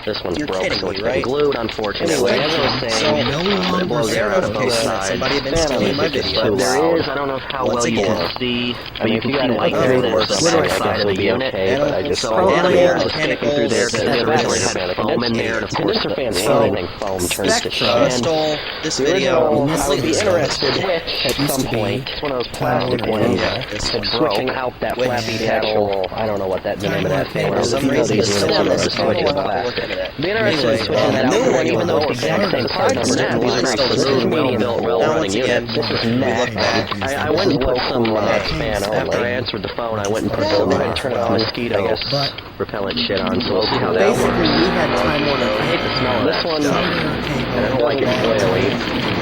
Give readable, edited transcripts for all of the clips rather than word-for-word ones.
This one's You're broke, kidding so me, it's right? been glued, unfortunately. As I was saying, it blows air out of both sides. Somebody had been stealing my video. But there is, I don't know how well you can see, but you can see light through the backside of the unit. So a lot of air is escaping through there, because it originally had foam in there, and of course the foam turns to shit. Stole this video. I would be interested at some point, it's one of those plastic ones, switching out that flappy tackle, I don't know what that, the name of that thing is. For some reason, it's still on this switch is plastic. Be interested in switching that out for even though it's the exact same part number, now these are pretty smooth, well-built, well-running units. This is net. I went and put some, after I answered the phone, I went and put some mosquito, I guess, repellent shit on, so we'll see how that works. I hate the smell of this one, and I don't like it oily.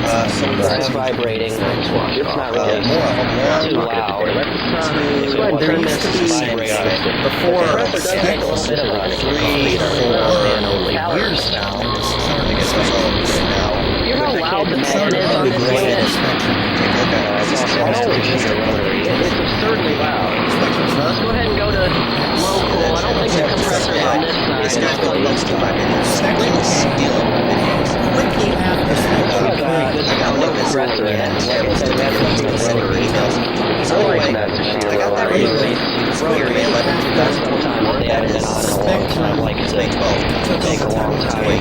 This is vibrating. It's not really too loud. Let's go ahead and turn this to vibrating. Before, it does make a little bit of a 3 or 4 years now. You know how loud the magnet is on this unit? It's absurdly loud. Let's go ahead and go to local. I don't think the compressor's on this side. This guy called Levchuk my videos. Second stealing my videos. Quickly after I got no compressor yet. Like I said, that's sending emails. So anyway, I got that radio. It's weird, man. Like, that's the time that they haven't been on in a long time. Like, it's been 12. Take a long time to hear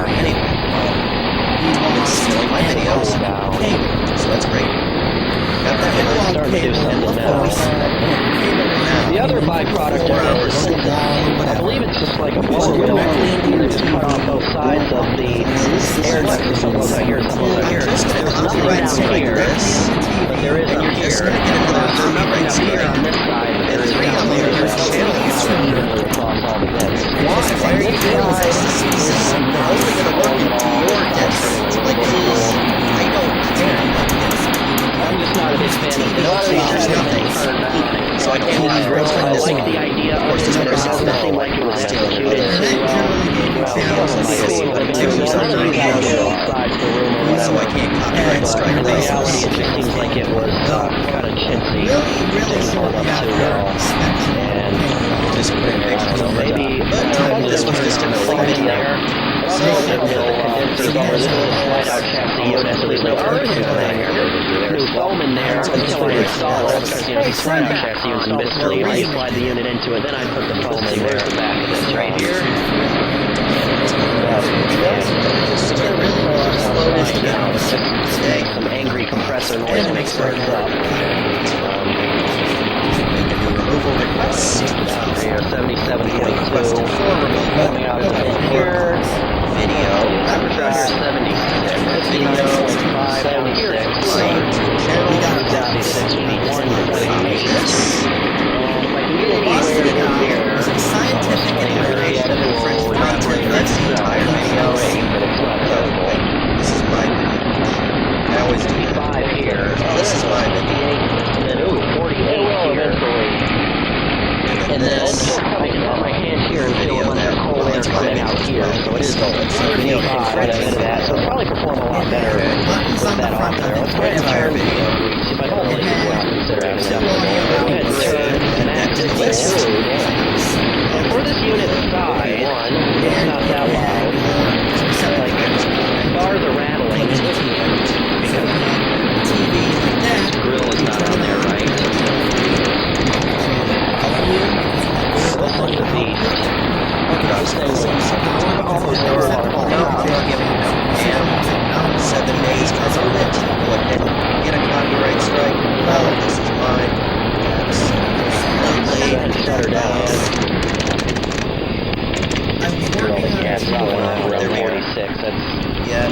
anything. It's stealing my videos. So that's great. Got that one. Starting to do something now. The other byproduct of this, I believe it's just like a blower mill. They just cut off both sides of the air ducts. Some goes out here, some goes out here. There's nothing down here, but there is up here. There's nothing up here on this side, but there is down there. There's a channel across all the vents. Why are you doing this? This is only going to work in your detriment. Like, I don't care. I'm just not a big fan of There's nothing. So I can't use your I like the idea of it, but it doesn't seem like it was executed too well. So I can't copyright strike In this. reality, it just seems like it was kind of chintzy. Didn't hold up too well. And Just put in pictures over maybe this was just in the thing link in there. There's no earth in there. There's foam in there until I install it, because, you know, these slide-out chassis units and basically I slide the unit into it, then I put the foam in there. The back of this right here. Some angry compressor noise when it starts up. removal request. 77.2 coming out of here. Video. Temperature out here 76. Down here it's light. Channel 76 would be 1 Scientific interpretation of French content. That's the entire video. This is my video. I always do 5 here. This is my video. And then 48 here. And then I can put my hand here and feel a bunch of cold air coming out here. So it is 35 right into that. So it'll probably perform a lot better with that on there. Let's go ahead and turn see if I can really consider it acceptable. Go ahead and turn and activate for this unit size, it's not that loud. Like, bar the rattling because this grill is not on there, right? Listen to these. This thing was almost never on. No, I'm not giving it up. And 7 days because of it. Go ahead and get a copyright strike. Well, this is mine. Go ahead and shut her down. Yeah, it's not around 46. That's yeah,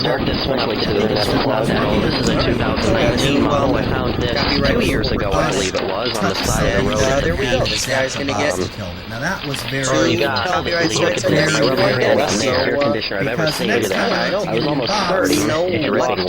start this switch to this cloud now. This is a 2019 model. I found this 2 years ago, I believe it was, on the side of the road. There we go. This guy's gonna get. Now that was So very. you got copyright strikes on every air conditioner I've ever seen. Look at that. I was almost 30. If you're looking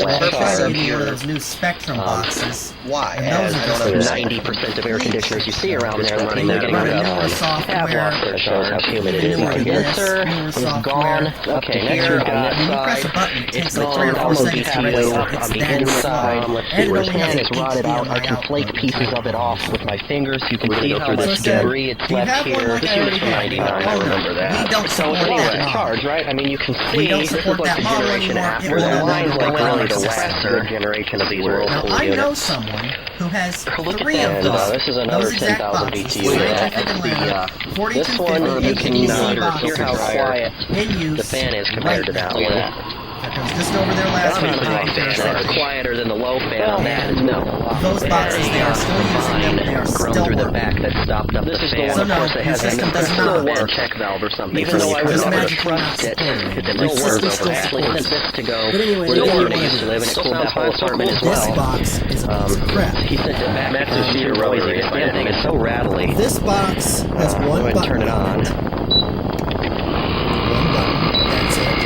Video those new Spectrum boxes. Why? And those are just 90% of air conditioners you see around there running, they're getting rid of newer have software. lost their shows how humid it is. Newer Condenser this, is newer gone. software. Okay, next we've got When you press a button, it it's takes like gone. 3 or 4 All the seconds to BTU restart. It's on the that inside. slow. Let's see And where it this only hand has is rotted out. I can HDMI flake output. pieces of it off with my fingers. You can see So through this I said, debris it's do you left have one here. like this I unit's already from had. 99, I remember We that. don't So support it's anyway, that model. charge, right? I mean, you can see We don't this is support like that the model generation anymore. after It will that. no longer Like go on really our the system. last good generation of these world Now, cool I know units. someone who has Look at 3 that. of those. This is another Those exact 10,000 boxes. BTU. Scientific That's the, Atlanta, this 4250 one, you can HEC hear how boxes quiet in use the fan is compared to that one. I was just over there last week. That's not high fan. It's quieter than the low fan on that. No. Those boxes, they are still using them. They are grown still through the working. back that stopped up the fan. So Of no, course, it your has a system does not work. check valve or something. Even though I was was able to magically not trust it, supporting it. it My still works system over still actually supports sent this to go But anyway, where the anyway, unit used to live, and it cooled that whole apartment as This well. box is a piece of crap. He sent it back. Matsushita rotary. This damn thing is so rattly. This box has Go one ahead and button turn it on. One button. That's it.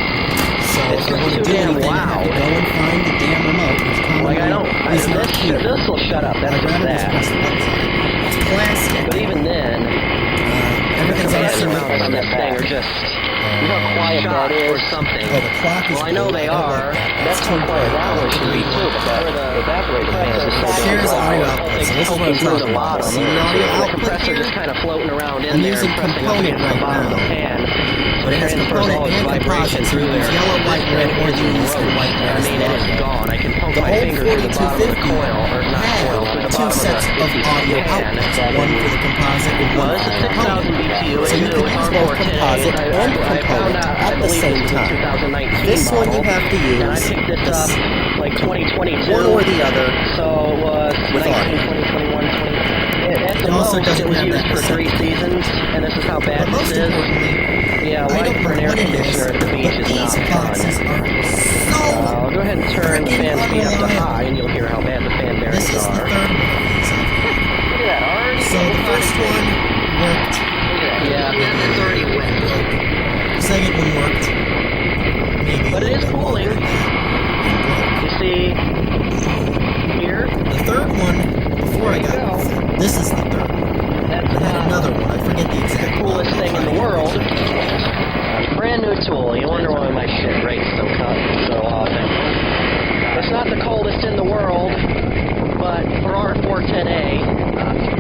So It's if you want to too do damn anything, you have to loud. go and find the damn remote, which Like, I don't. is not here. This will shut up. That's I'd just rather just press that. the buttons on it. It's plastic. But even then, Everything's the absolutely amounts on that thing are just. You know how quiet that is or something. Oh, the clock is Well, I know blue. they I don't are. like that. That's too quiet. That one should be too. But that the evaporator fan is so damn Here's loud. audio output. So this is what I'm Through talking the about. bottom. See the audio The output compressor here? just kind of floating around in I'm there, using pressing up component against the right bottom of the now. fan. But it has Transfers component all its and vibration composite, so through you there. use yellow, white, red, or these in white, red. I mean, it is gone. I can poke The my old finger through the bottom of the 4250 coil, or not coil, through the two bottom sets of of the audio fan. outputs, one for the composite and one Well, for this the is 6,000 component. BTU. So you can use both composite and I found component out, at I the believe same this is time. 2019 This one you model, have to and I use picked this up like 2022. one or the other. So it was With 19, audio. 20, 21, 20. At the It also most, doesn't it was have used that for 3 seasons, and this is how bad But most this is. importantly, Yeah, I light don't for know an air what it is, conditioner at the beach but is these not boxes fun. are so I'll go ahead and turn the fan freaking speed up to unreliable. high, and you'll hear how bad the fan This bearings is the are. third one of these I've had. Look at that, already. So the first one worked. Yeah, it's already wet. The second one worked. Maybe But a it is little bit cooling. longer than that, You see here? and broke. The third one, before I got There you with it, this is the third one. That's I had another one. I forget the exact coolest one. thing in the world. Brand new tool. You wonder why my shit breaks so often. It's not the coldest in the world, but for R410A,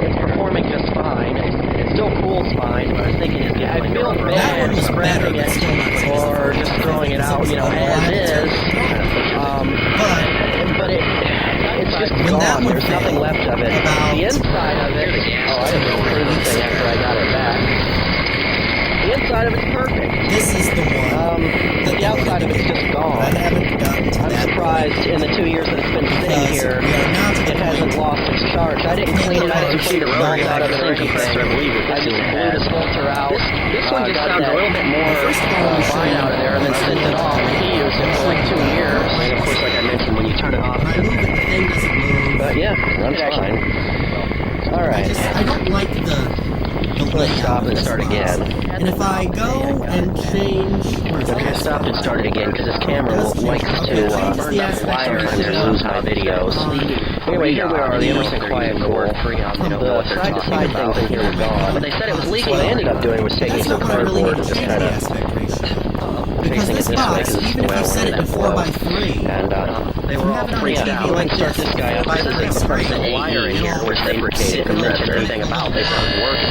it's performing just fine. It still cools fine, but I was thinking I feel That bad one was better, scrapping but it still not safe. or just throwing it out, as is. But it's just When that gone. one There's nothing failed, left of it. about- The inside of it. Oh, I didn't go through this thing after I got it back. The inside of it's perfect. This is the one. But the outside of it's just But gone. I haven't gotten to I'm that surprised in the 2 years that it's been sitting because here, we are now to the it hasn't point. lost its charge. I didn't clean it. I didn't clean the rotary out of it or anything. I just blew this filter out. This one just sounds a little bit more fine out of there, and then sent it off. And he used it for like 2 years. And of course, like I mentioned, when you turn it off. When I move it, the thing doesn't move. But yeah, that's fine. All right. I don't like the Let's layout stop of and this start box. again. And if I go and change, Okay, I stopped and started again because this camera likes to burn up wire and lose my videos. Anyway, here we are, the Emerson Quiet Cool. The side-to-side things in here were gone. But they said it was leaking. What they ended up doing was taking That's some not what I really cardboard need and to just change kind the of aspect ratio. Because facing it this this way box, because it's even the if way I you set wanted it to that 4x3, And they were all pretty yeah, TV like let's start this. this guy up. This is a person wire in here, which they mentioned everything about. They started working.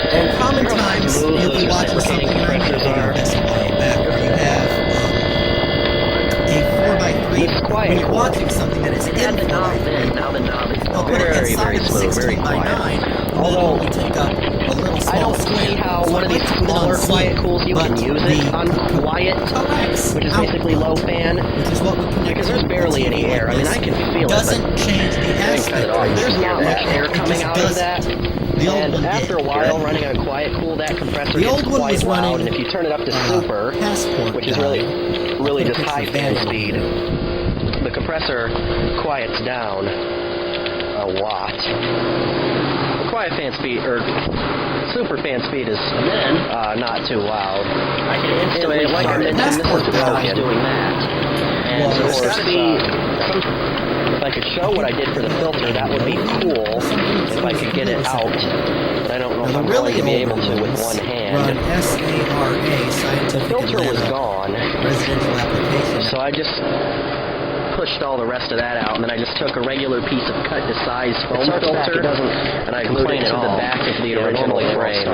And common times, you'll be watching something like a video display back where you have a 4x3. When you're watching something that is in 4x3, Now the knob is they'll put it very, inside very of the smooth, very 16x9, quiet. and then only take up a little I small don't see square. how So one of I'd these like to put it smaller on quiet C, cools you but can use it on quiet, coax which is basically low output, fan. which is what we connect Because to there's the barely any TV air. I mean, I can feel it, doesn't but change the aspect ratio. there's not much air It coming just out of does. that. The old And one after a did. while, running on quiet cool, that compressor The gets old one quite was loud. running, And if you turn it up to super, passport which is dial. really I'll put just a high picture of fan that speed, the compressor quiets down a lot. The quiet fan speed, or super fan speed, is not too loud. I can instantly, like I mentioned, this passport is dial. doing that. And Well, there's or gotta be if I could show what I did for the filter, that would be cool. If I could get it out, but I don't know if Now, I'm the going really to be able old to with ones one run hand. SARA, The Scientific filter was Atlanta gone, Residential Application. so I just pushed all the rest of that out, and then I just took a regular piece of cut-to-size foam filter, and I glued it to the back of the original frame.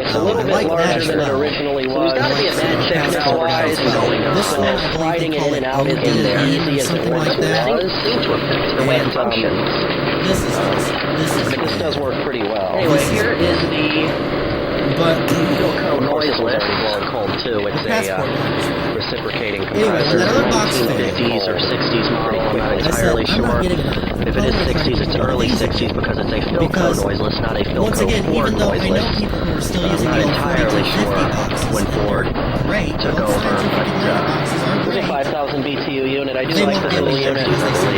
It's a little bit larger than it originally was. There's got to be a bad technical-wise going on, and then sliding it in and out isn't as easy as it once was. Seems to affect the way it functions. But this does work pretty well. Anyway, here is the... But noiseless. Blowing cold too. It's a reciprocating compressor. Another box 50s or 60s model. I'm not entirely sure. If it is 60s, it's early 60s because it's a Philco noiseless, not a Philco Ford noiseless. I'm not entirely sure when Ford took over. It's a 5,000 BTU unit. I do like this little unit. I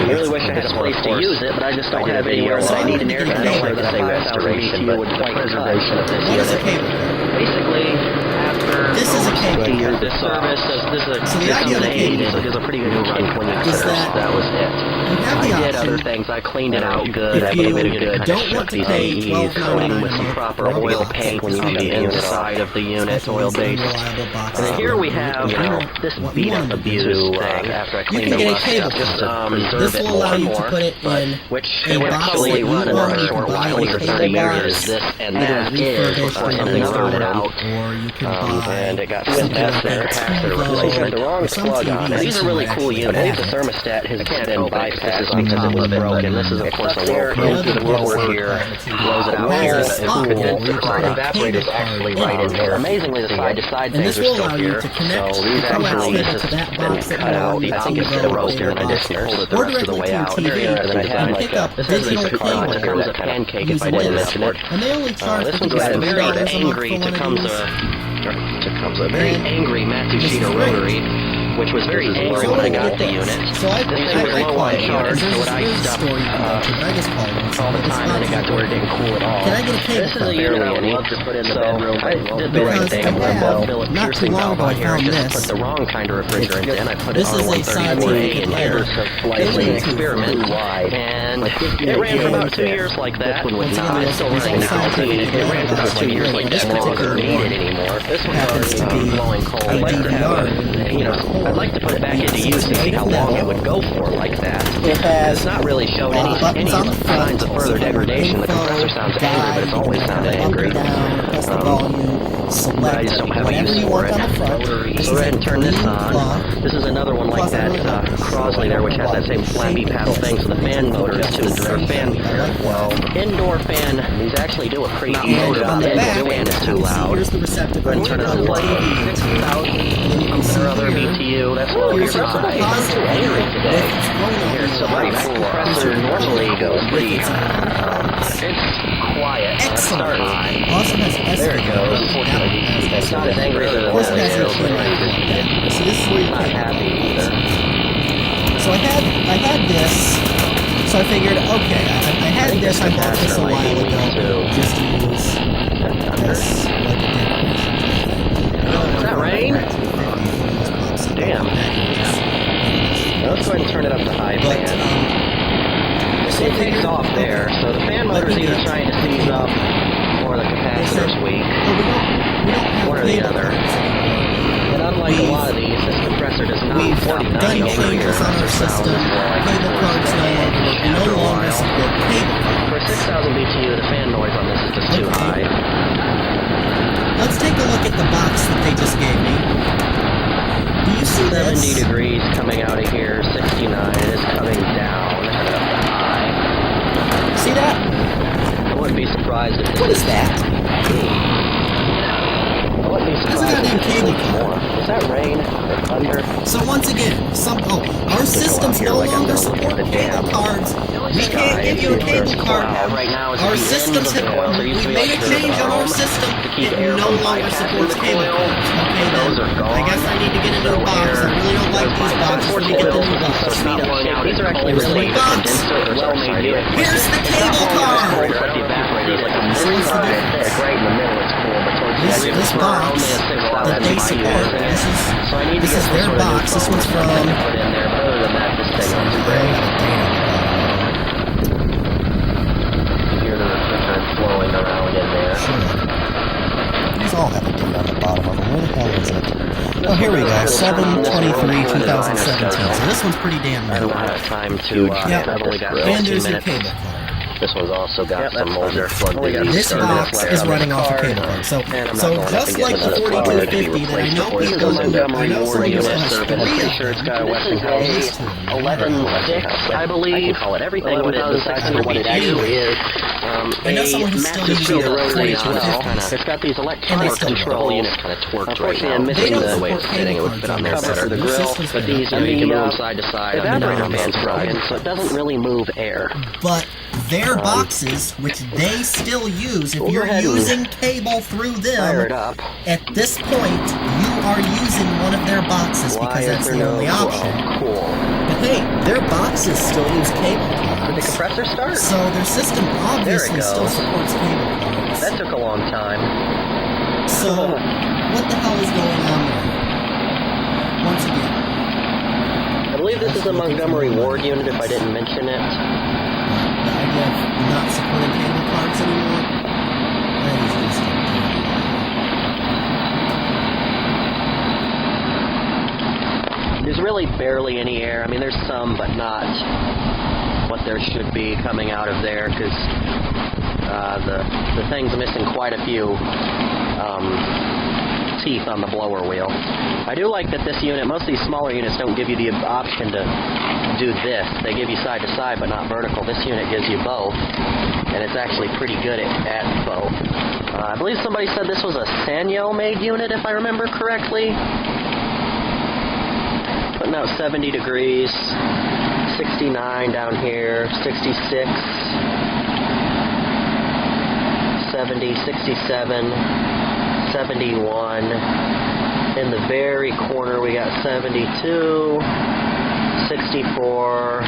really wish I had a place to use it, but I just don't have anywhere where I need an air conditioner that a restoration, but the preservation of this unit. Basically, after this is a cable. This service, this is a pretty good run when you consider that was it. I did other things. I cleaned it out good. I gave it a good kind of shut these AEs, coating with some proper oil paint when you do the inside of the unit, oil-based. And then here we have this beat-up abuse thing after I cleaned the rust up, just to preserve it more and more, which it would actually run another short while, 20 or 30 years. This and that is before something rotted out, and it got sent out there. They had the wrong plug on it. These are really cool units. The thermostat has been bypassed because it was broken. This is, of course, a whirlpool through the blower here, blows it out here. The evaporator's actually right in there. Amazingly, the side-to-side things are still here. So these actually, this has been cut out. I think it's the roaster and conditioner, so the rest of the way out. And then I had like this is a piece of card. It comes a pancake if I didn't mention it. This one's got a very angry Tecumseh, very angry Matsushita rotary, which was very angry when I got the unit. This thing was low on charge, so it iced up all the time, and it got to where it didn't cool at all. This is a unit I would love to put in the bedroom. I did the right thing. I put a billet piercing valve on here. I just put the wrong kind of refrigerant in. I put it on 134A in here. It was an experiment, and it ran for about 2 years like that. It's still running now. It ran for about 2 years like that, but it wasn't needed anymore. This one was blowing cold. I'd like to have I'd like to put it back into use and see how long it would go for like that. It's not really shown any signs of further degradation. The compressor sounds angry, but it's always sounded angry. But I just don't have a use for it. So go ahead and turn this on. This is another one like that Crosley there, which has that same flappy paddle thing, so the fan motor is to the direct fan. Well, indoor fan, these actually do a pretty good job. The fan is too loud. Go ahead and turn it on low. 6,000 or other BTU. That's low. Here's high. It's too angry today. Here's so my compressor normally goes pretty it's quiet. Excellent. Also has there it goes. It's not as angry as it was. So this is where you not happy either. So I had this. So I figured, okay, I had this. I bought this a while ago. Just to use this like a decoration. Is that rain? Damn. Let's go ahead and turn it up to high fan. It takes off there, so the fan motor's either trying to seize up or the capacitor's weak. One or the other. And unlike a lot of these, this compressor does not 49 over here. On our system. Cable cards no longer support cable. For 6,000 BTU, the fan noise on this is just too high. Let's take a look at the box that they just gave me. Do you see 70 this? degrees coming out of here, 69. It is coming down. See that? I wouldn't be surprised if What is that? I wouldn't be surprised if this was more. Is that rain or thunder? So once again, our systems no longer support cable cards. We can't give you a cable card. Our systems have we made a change on our system. It no longer supports cable cards. Okay, then I guess I need to get into a box. I really don't like these boxes. Let me get the new box. These are actually really well-made. Here's the cable card. This box that they support, this is their box. This one's from. You hear the refrigerant flowing around in there. These all have a date on the bottom of them. Where the hell is it? Oh, here we go. 7/23/2017. So this one's pretty damn I don't new. have time to, Yep. I've only got And 15 there's your minutes. cable card. This one's also got some older flood disease. This box is running off a cable card. So just like the 4250 that I know people, I know some people have pretty sure it's got a Westinghouse 11.6, I believe. I can call it everything with it besides for what it actually is. I know someone who's still using the 4250s. It's got these electronic control units kind of twerked right now. I'm missing the way it's sitting. It would fit on there better. The grill, but these, you can move them side to side. The evaporator fan's broken, so it doesn't really move air. But their boxes, which they still use, if you're using cable through them, at this point, you are using one of their boxes because that's the only option. Cool. But hey, their boxes still use cable cards. Did the compressor start? So their system obviously still supports cable cards. That took a long time. So, what the hell is going on there? Once again. I believe this is a Montgomery Ward unit if I didn't mention it. The idea of not supporting cable cards anymore, that is just a There's really barely any air. I mean, there's some, but not what there should be coming out of there, because the thing's missing quite a few teeth on the blower wheel. I do like that this unit, most of these smaller units don't give you the option to do this. They give you side to side, but not vertical. This unit gives you both, and it's actually pretty good at both. I believe somebody said this was a Sanyo-made unit, if I remember correctly. Putting out 70 degrees, 69 down here, 66, 70, 67, 71. In the very corner we got 72, 64,